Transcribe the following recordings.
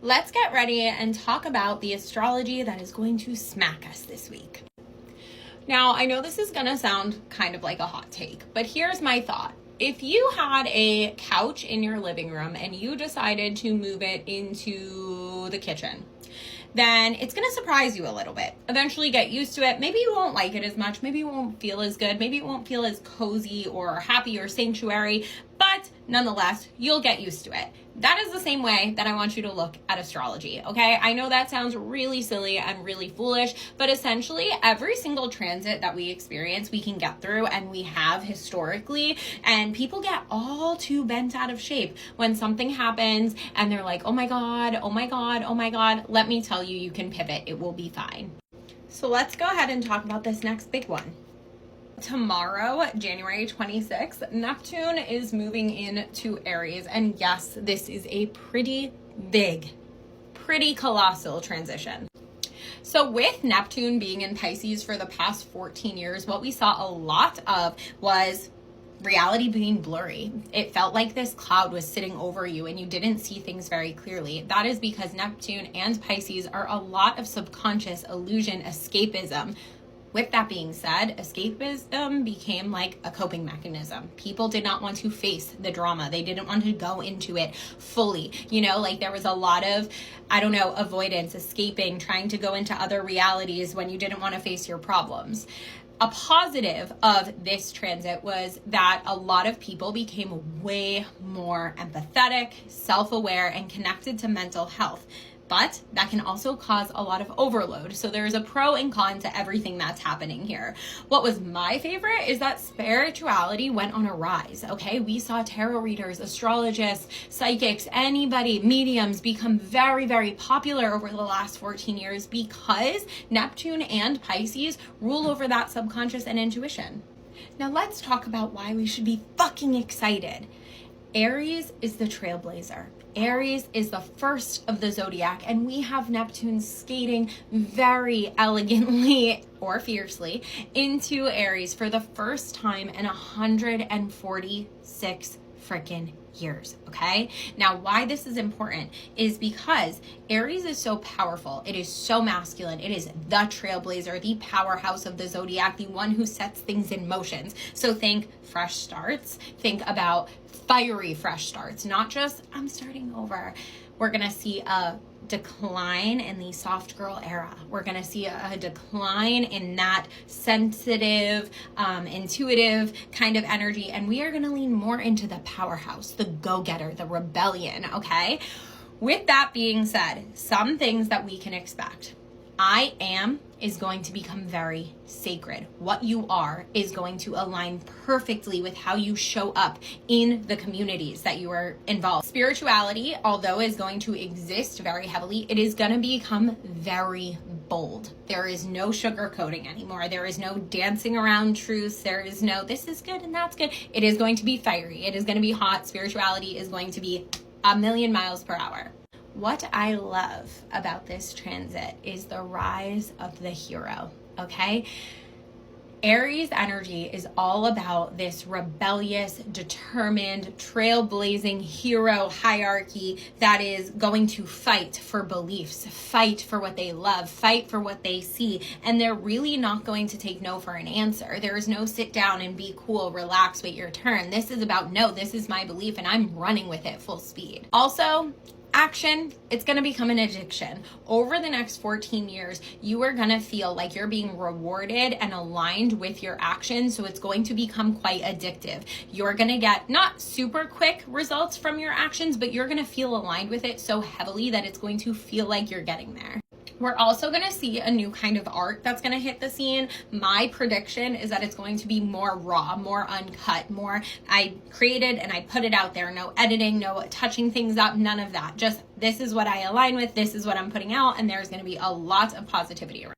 let's get ready and talk about the astrology that is going to smack us this week. Now, I know this is going to sound kind of like a hot take, but here's my thought. If you had a couch in your living room and you decided to move it into the kitchen, then it's going to surprise you a little bit. Eventually get used to it. Maybe you won't like it as much. Maybe it won't feel as good. Maybe it won't feel as cozy or happy or sanctuary, but nonetheless, you'll get used to it. That is the same way that I want you to look at astrology, okay? I know that sounds really silly and really foolish, but essentially every single transit that we experience, we can get through and we have historically, and people get all too bent out of shape when something happens and they're like, oh my God, oh my God, oh my God. Let me tell you, you can pivot. It will be fine. So let's go ahead and talk about this next big one. Tomorrow, January 26th, Neptune is moving into Aries. And yes, this is a pretty big, pretty colossal transition. So with Neptune being in Pisces for the past 14 years, what we saw a lot of was reality being blurry. It felt like this cloud was sitting over you and you didn't see things very clearly. That is because Neptune and Pisces are a lot of subconscious illusion, escapism. With that being said, escapism became like a coping mechanism. People did not want to face the drama. They didn't want to go into it fully. Like there was a lot of, avoidance, escaping, trying to go into other realities when you didn't want to face your problems. A positive of this transit was that a lot of people became way more empathetic, self-aware, and connected to mental health. But that can also cause a lot of overload. So there's a pro and con to everything that's happening here. What was my favorite is that spirituality went on a rise, okay? We saw tarot readers, astrologists, psychics, anybody, mediums become very, very popular over the last 14 years because Neptune and Pisces rule over that subconscious and intuition. Now let's talk about why we should be fucking excited. Aries is the trailblazer. Aries is the first of the zodiac, and we have Neptune skating very elegantly or fiercely into Aries for the first time in 146 freaking years, okay? Now, why this is important is because Aries is so powerful. It is so masculine. It is the trailblazer, the powerhouse of the zodiac, the one who sets things in motions. So think fresh starts. Think about fiery fresh starts, not just I'm starting over. We're going to see a decline in the soft girl era. We're going to see a decline in that sensitive, intuitive kind of energy. And we are going to lean more into the powerhouse, the go-getter, the rebellion, okay? With that being said, some things that we can expect. I am is going to become very sacred. What you are is going to align perfectly with how you show up in the communities that you are involved. Spirituality, although is going to exist very heavily, it is going to become very bold. There is no sugarcoating anymore. There is no dancing around truths. There is no this is good and that's good. It is going to be fiery. It is going to be hot. Spirituality is going to be a million miles per hour. What I love about this transit is the rise of the hero, okay? Aries energy is all about this rebellious, determined, trailblazing hero hierarchy that is going to fight for beliefs, fight for what they love, fight for what they see, and they're really not going to take no for an answer. There is no sit down and be cool, relax, wait your turn. This is about no, this is my belief and I'm running with it full speed. Also, action, it's going to become an addiction. Over the next 14 years, you are going to feel like you're being rewarded and aligned with your actions. So it's going to become quite addictive. You're going to get not super quick results from your actions, but you're going to feel aligned with it so heavily that it's going to feel like you're getting there. We're also going to see a new kind of art that's going to hit the scene. My prediction is that it's going to be more raw, more uncut, more I created and I put it out there. No editing, no touching things up, none of that. Just this is what I align with, this is what I'm putting out, and there's going to be a lot of positivity around.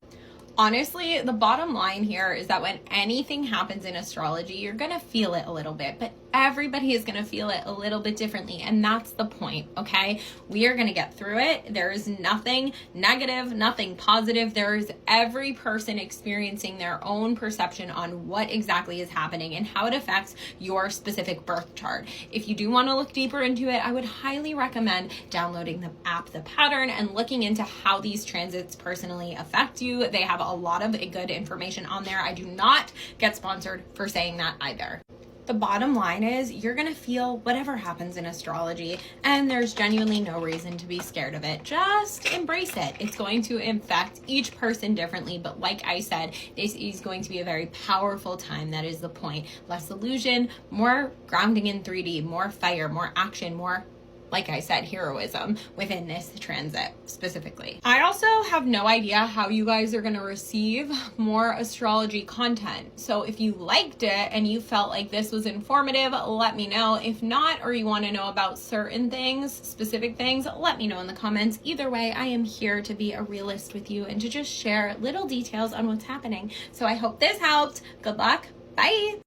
Honestly, the bottom line here is that when anything happens in astrology, you're going to feel it a little bit, but everybody is going to feel it a little bit differently. And that's the point, okay? We are going to get through it. There is nothing negative, nothing positive. There's every person experiencing their own perception on what exactly is happening and how it affects your specific birth chart. If you do want to look deeper into it, I would highly recommend downloading the app, The Pattern, and looking into how these transits personally affect you. They have a lot of good information on there. I do not get sponsored for saying that either. The bottom line is you're going to feel whatever happens in astrology, and there's genuinely no reason to be scared of it. Just embrace it. It's going to affect each person differently, but like I said, this is going to be a very powerful time. That is the point. Less illusion, more grounding in 3D, more fire, more action, more, like I said, heroism within this transit specifically. I also have no idea how you guys are going to receive more astrology content. So if you liked it and you felt like this was informative, let me know. If not, or you want to know about certain things, specific things, let me know in the comments. Either way, I am here to be a realist with you and to just share little details on what's happening. So I hope this helped. Good luck. Bye.